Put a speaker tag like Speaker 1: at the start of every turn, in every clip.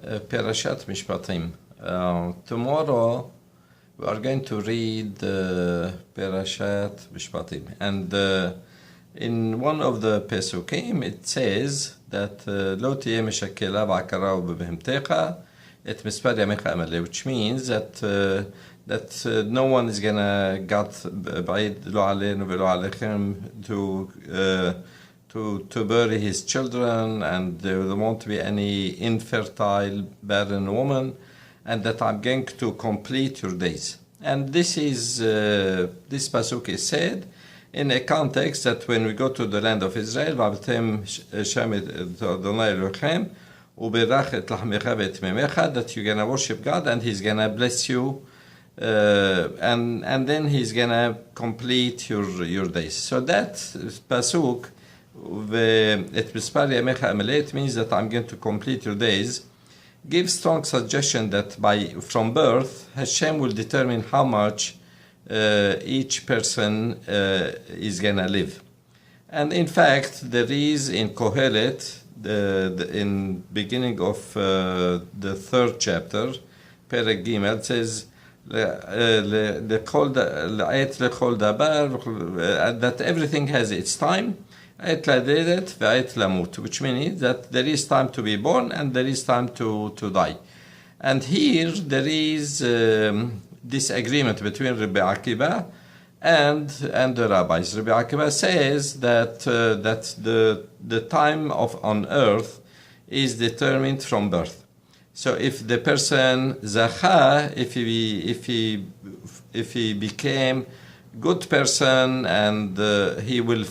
Speaker 1: Perashat Mishpatim. Tomorrow we are going to read Perashat Mishpatim. And in one of the Pesukim it says that Lo tiyeh meshakela v'akara b'behemtecha et mesper yamiך אמלא, which means that no one is gonna God ba'id lo aleinu v'lo alechem to bury his children, and there won't be any infertile barren woman, and that I'm going to complete your days. And this pasuk is said in a context that when we go to the land of Israel, that you're gonna worship God and He's gonna bless you, and then He's gonna complete your days. So that pasuk, it means that I'm going to complete your days, gives strong suggestion that from birth Hashem will determine how much each person is gonna live. And in fact, there is in Kohelet, in beginning of the third chapter, Perek Gimel, it says that everything has its time, which means that there is time to be born and there is time to die. And here there is disagreement between Rabbi Akiva and the rabbis. Rabbi Akiva says that the time on earth is determined from birth. So if the person zacha, if he became good person and he will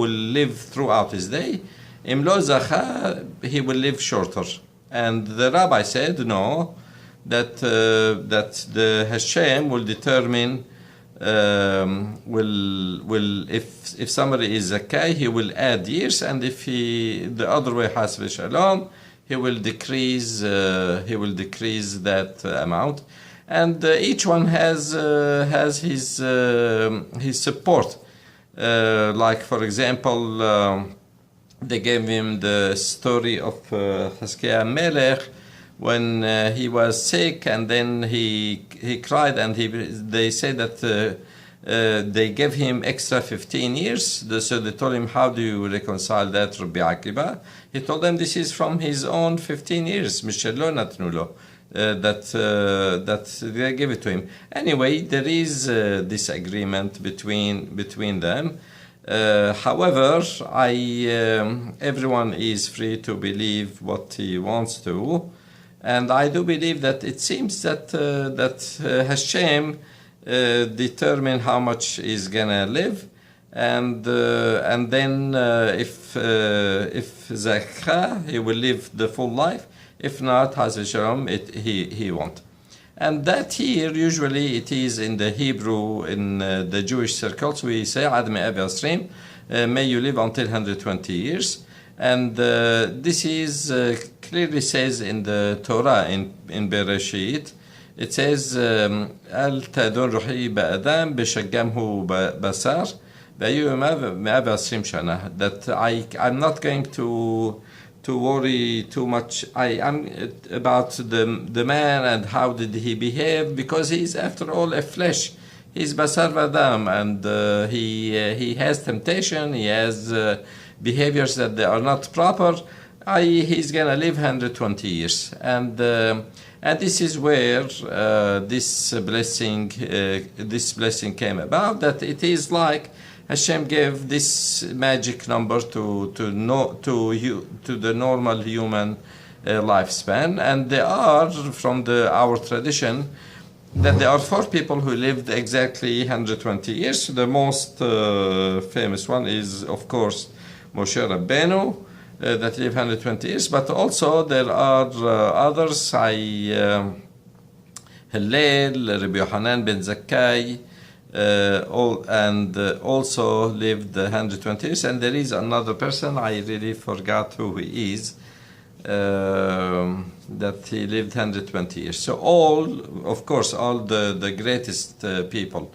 Speaker 1: live throughout his day, Emlo zacha, he will live shorter. And the rabbi said no, that the Hashem will determine if somebody is zakai, he will add years, and if the other way has v'shalom, he will decrease that amount. And each one has his support. Like for example, they gave him the story of Melech when he was sick, and then he cried, and they said that they gave him extra 15 years. So they told him, how do you reconcile that, Rabbi Akiva? He told them this is from his own 15 years. Mishelo natnu lo. That they give it to him. Anyway, there is disagreement between them. However, everyone is free to believe what he wants to, and I do believe that it seems that Hashem determine how much is gonna live, and then if Zakha, he will live the full life. If not, Haz v'shalom, he won't. And that here, usually it is in the Hebrew, in the Jewish circles, we say, Ad me'ah v'asrim, may you live until 120 years. And this is clearly says in the Torah, in Bereshit, it says, Al tadon ruhi ba'adam b'shaggamhu basar, v'ayu me'ah v'asrim shana. That I'm not going to worry too much about the man and how did he behave, because he's after all a flesh. He's basar vadam, and he has temptation, he has behaviors that they are not proper. He's gonna live 120 years, and this is where this blessing came about. That it is like Hashem gave this magic number to the normal human lifespan, and there are from our tradition that there are 4 people who lived exactly 120 years. The most famous one is, of course, Moshe Rabbeinu, that lived 120 years, but also there are others, Hillel, Rabbi Yohanan ben Zakkai, also lived 120 years, and there is another person, I really forgot who he is, that he lived 120 years. So all the greatest people,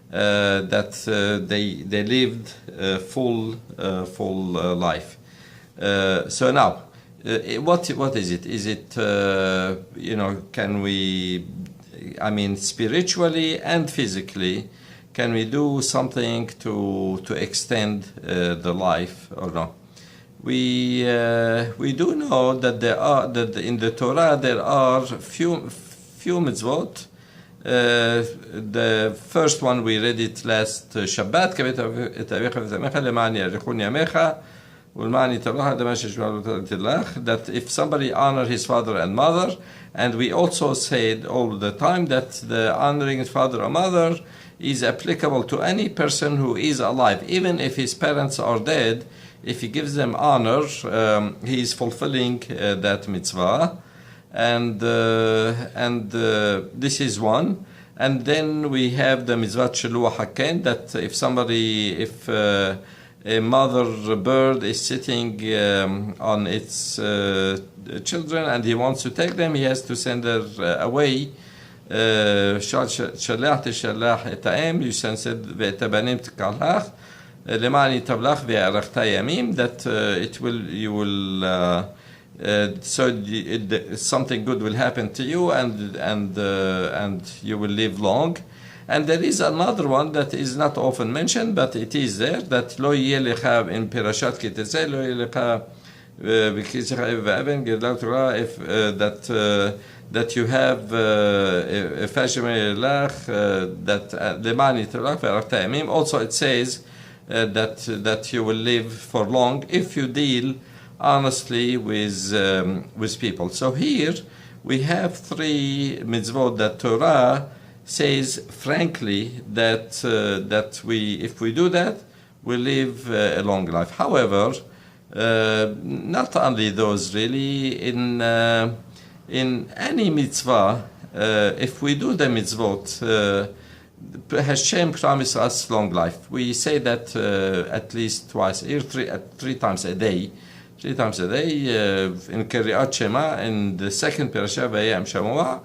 Speaker 1: that they lived full life. So now, what is it? Is it can we, I mean, spiritually and physically, can we do something to extend the life or no? We do know that that in the Torah there are few mitzvot. The first one we read it last Shabbat, that if somebody honor his father and mother, and we also said all the time that the honoring his father or mother is applicable to any person who is alive, even if his parents are dead. If he gives them honor, he is fulfilling that mitzvah, and this is one. And then we have the mitzvah Shiluach Haken, that if a mother bird is sitting on its children and he wants to take them, he has to send her away. שלח תשלח את האם, you send ואת הבנים תקלח, למען יטבלך ויארכת ימים, that something good will happen to you, and you will live long. And there is another one that is not often mentioned, but it is there, that לא יהיה לך in פרשת כי תצא, לא יהיה לך בכיסך אב ואבן, גדלה תורה, that you have a that למען יטבלך ויארכת ימים. Also it says that you will live for long if you deal honestly with people. So here we have three mitzvot that Torah says frankly that if we do that, we live a long life. However, not only those really, in any mitzvah, if we do the mitzvot, Hashem promised us long life. We say that at least twice, three times a day. 3 times a day, in Kriyat Shema, in the second parasha, Vayam Shamua,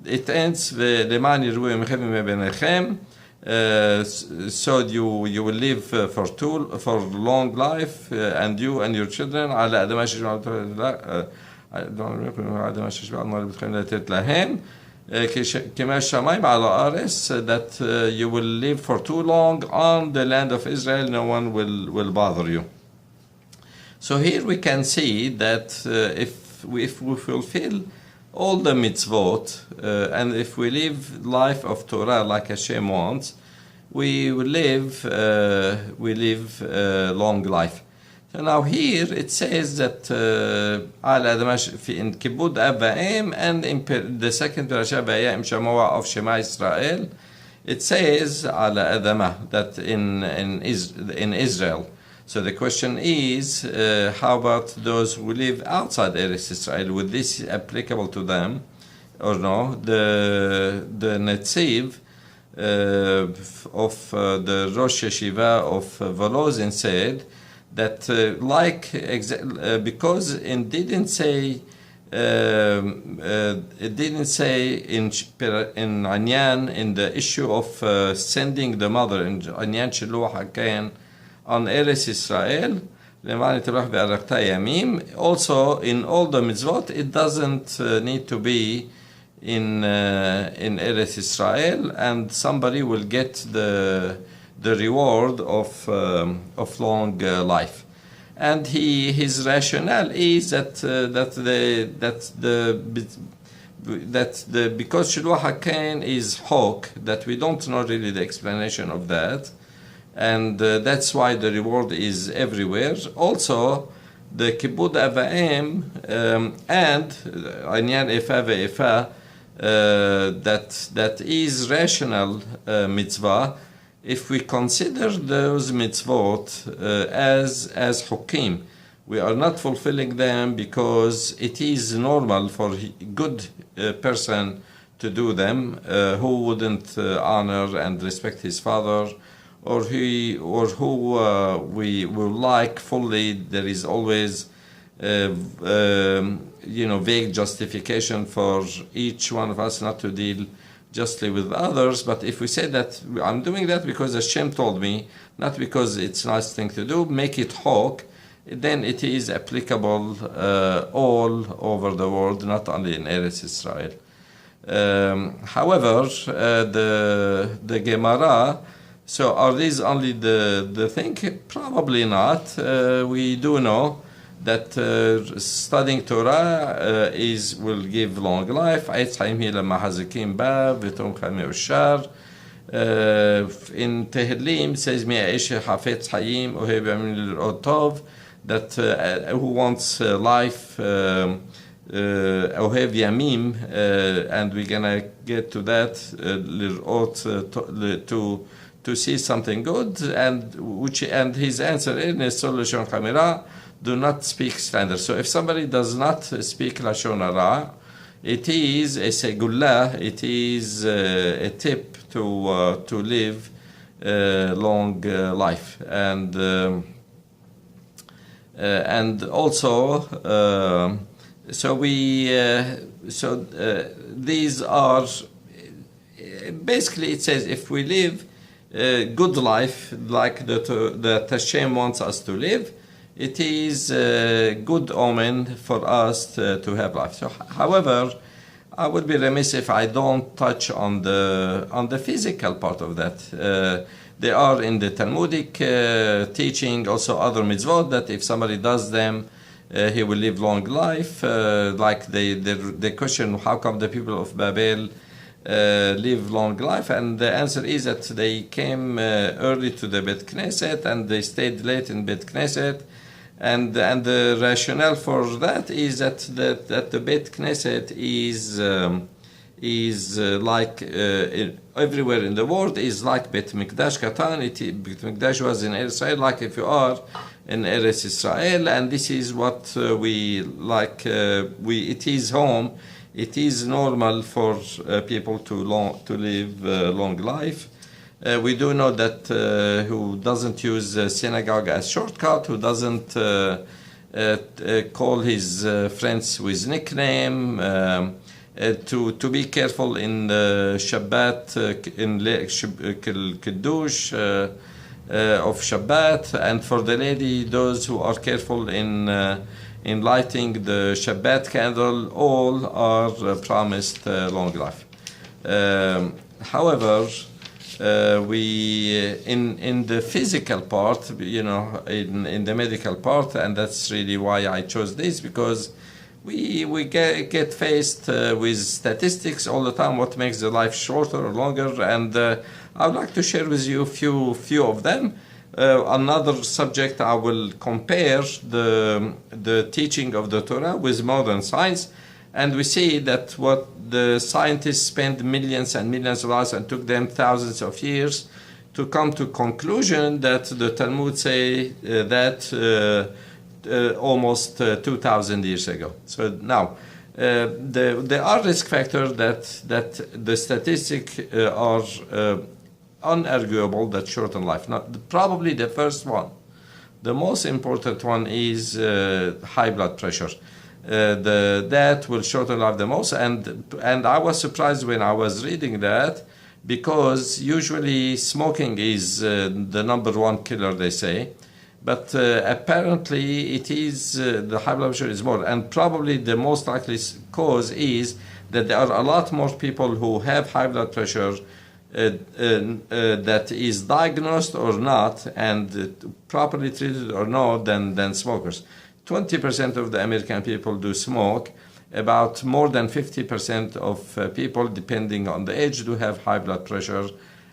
Speaker 1: it ends, Leman Yiru Yemechem Mebenechem, so you will live for long life, and you and your children, على أدم كما الشمائم على أرس, that you will live for too long on the land of Israel, no one will bother you. So here we can see that if we fulfill all the mitzvot, and if we live life of Torah like Hashem wants, we will live long life. So now here it says that in Kibud Av Va'em, and in the second parasha Vayam Shamoa of Shema Israel, it says ala Adamah, that in Israel. So the question is, how about those who live outside Eretz Israel? Would this be applicable to them or no? The Netziv of the Rosh Yeshiva of Volozhin said that because it didn't say in Anyan, in the issue of sending the mother in Anyan Shiluach Haken on Eretz Israel, also in all the mitzvot, it doesn't need to be in Eretz Israel, and somebody will get the reward of long life. And his rationale is that because Shiluach Haken is hok, that we don't know really the explanation of that, and that's why the reward is everywhere. Also, the Kibud Av Va'em and Anyan Efa Ve'efa, that is rational mitzvah. If we consider those mitzvot as hukim, we are not fulfilling them because it is normal for a good person to do them, who wouldn't honor and respect his father, or who we will like fully. There is always vague justification for each one of us not to deal justly with others. But if we say that I'm doing that because Hashem told me, not because it's a nice thing to do, make it hok, then it is applicable all over the world, not only in Eretz Israel. However, the Gemara, so are these only the thing? Probably not. We do know that studying Torah will give long life. In Tehillim it says that who wants life אוהב ימים, and we're gonna get to that, לראות, to see something good, and his answer is לשון חמירה, do not speak slander. So if somebody does not speak לשון הרע, it is a segullah, it is a tip to live long life, and also these are basically, it says if we live good life like that Hashem wants us to live, it is a good omen for us to have life. So, however, I would be remiss if I don't touch on the physical part of that. There are in the Talmudic teaching also other mitzvot that if somebody does them, he will live long life. Like the question, how come the people of Babel live long life? And the answer is that they came early to the Bet Knesset and they stayed late in Bet Knesset. And the rationale for that is that the Bet Knesset is like everywhere in the world is like Bet Mikdash Katan. Bet Mikdash was in Eretz Israel, like if you are in Eretz Israel, and this is what we like. It is home. It is normal for people to live long life. We do know that who doesn't use synagogue as shortcut, who doesn't call his friends with nickname, to be careful in Shabbat, in Kiddush of Shabbat, and for the lady, those who are careful in lighting the Shabbat candle, all are promised long life. However, we in the physical part, in the medical part, and that's really why I chose this, because we get faced with statistics all the time, what makes the life shorter or longer, and I would like to share with you a few of them. Another subject, I will compare the teaching of the Torah with modern science, and we see that what the scientists spent millions and millions of dollars and took them thousands of years to come to conclusion that the Talmud say that almost 2,000 years ago. So now, there are risk factors that the statistics are unarguable that shorten life. Now, probably the first one, the most important one is high blood pressure. That will shorten life the most, and I was surprised when I was reading that, because usually smoking is the number one killer, they say, but apparently it is the high blood pressure is more, and probably the most likely cause is that there are a lot more people who have high blood pressure that is diagnosed or not, and properly treated or not, than smokers. 20% of the American people do smoke. About more than 50% of people, depending on the age, do have high blood pressure,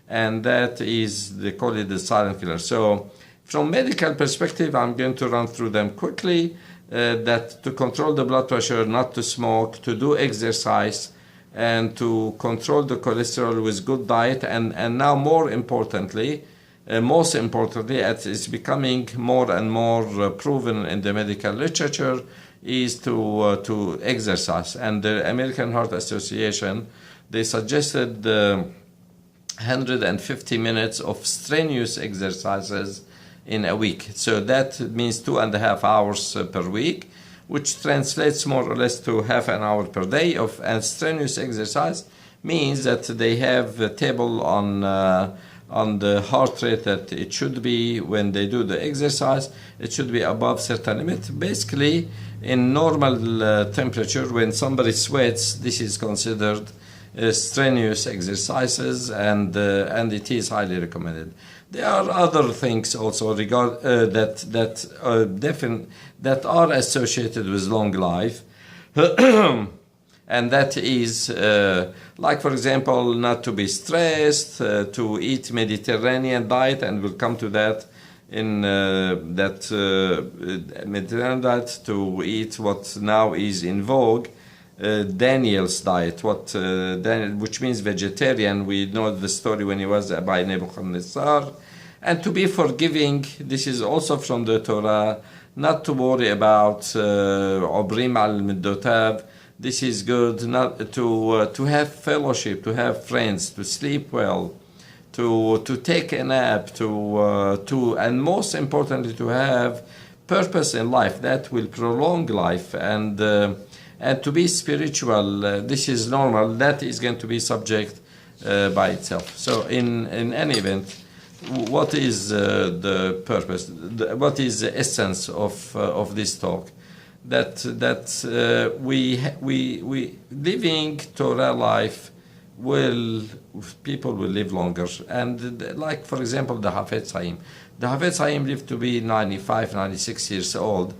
Speaker 1: and that is, they call it the silent killer. So from medical perspective, I'm going to run through them quickly, that to control the blood pressure, not to smoke, to do exercise, and to control the cholesterol with good diet, and now most importantly, as it's becoming more and more proven in the medical literature, is to exercise. And the American Heart Association, they suggested 150 minutes of strenuous exercises in a week. So that means 2.5 hours per week, which translates more or less to half an hour per day and strenuous exercise. Means that they have a table on on the heart rate that it should be when they do the exercise. It should be above certain limit. Basically, in normal temperature, when somebody sweats, this is considered strenuous exercises, and it is highly recommended. There are other things also that are associated with long life. And that is, like for example, not to be stressed, to eat Mediterranean diet, and we'll come to that in Mediterranean diet, to eat what now is in vogue, Daniel's diet, which means vegetarian. We know the story when he was by Nebuchadnezzar. And to be forgiving, this is also from the Torah, not to worry about Obrim al-Middotav. This is good, not to have fellowship, to have friends, to sleep well, to take a nap, and most importantly, to have purpose in life that will prolong life, and to be spiritual. This is normal. That is going to be subject by itself. So in any event, what is the purpose? What is the essence of this talk? That we living Torah life people will live longer. And like for example the Hafetz Chaim. The Hafetz Chaim lived to be 95, 96 years old,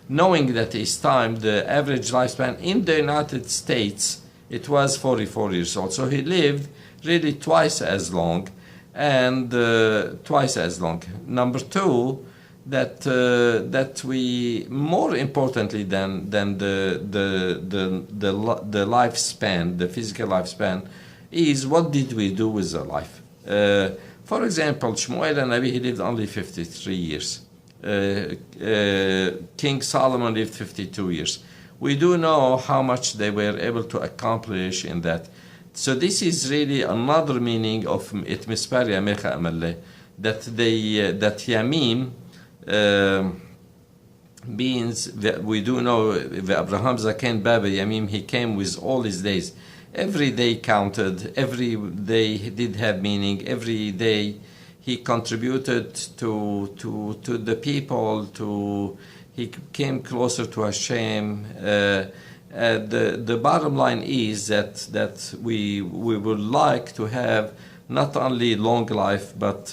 Speaker 1: knowing that his time, the average lifespan in the United States, it was 44 years old. So he lived really twice as long, and twice as long. Number two, that we, more importantly than the lifespan, the physical lifespan, is what did we do with the life. For example, Shmuel HaNavi, he lived only 53 years. King Solomon lived 52 years. We do know how much they were able to accomplish in that. So this is really another meaning of it, Mesper, Yamich, Amlא, that Yamim means that we do know Abraham Zaken Baba Yamim, he came with all his days. Every day counted, every day did have meaning, every day he contributed to the people, he came closer to Hashem. The bottom line is that we would like to have not only long life but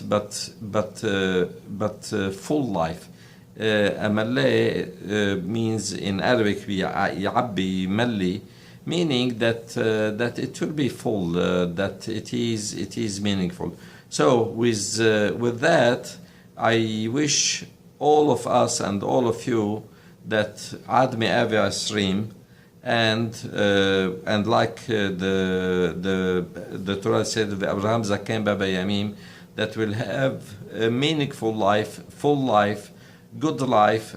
Speaker 1: full life. Amlא means in Arabic يعبي ملي, meaning that it will be full, that it is meaningful. So with that, I wish all of us and all of you that Ad Me'av Asrim, and like the Torah said, Abraham Zaken Baba Yamim, that will have a meaningful life, full life, good life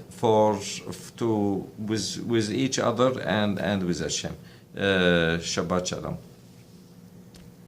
Speaker 1: with each other and with Hashem. Shabbat Shalom.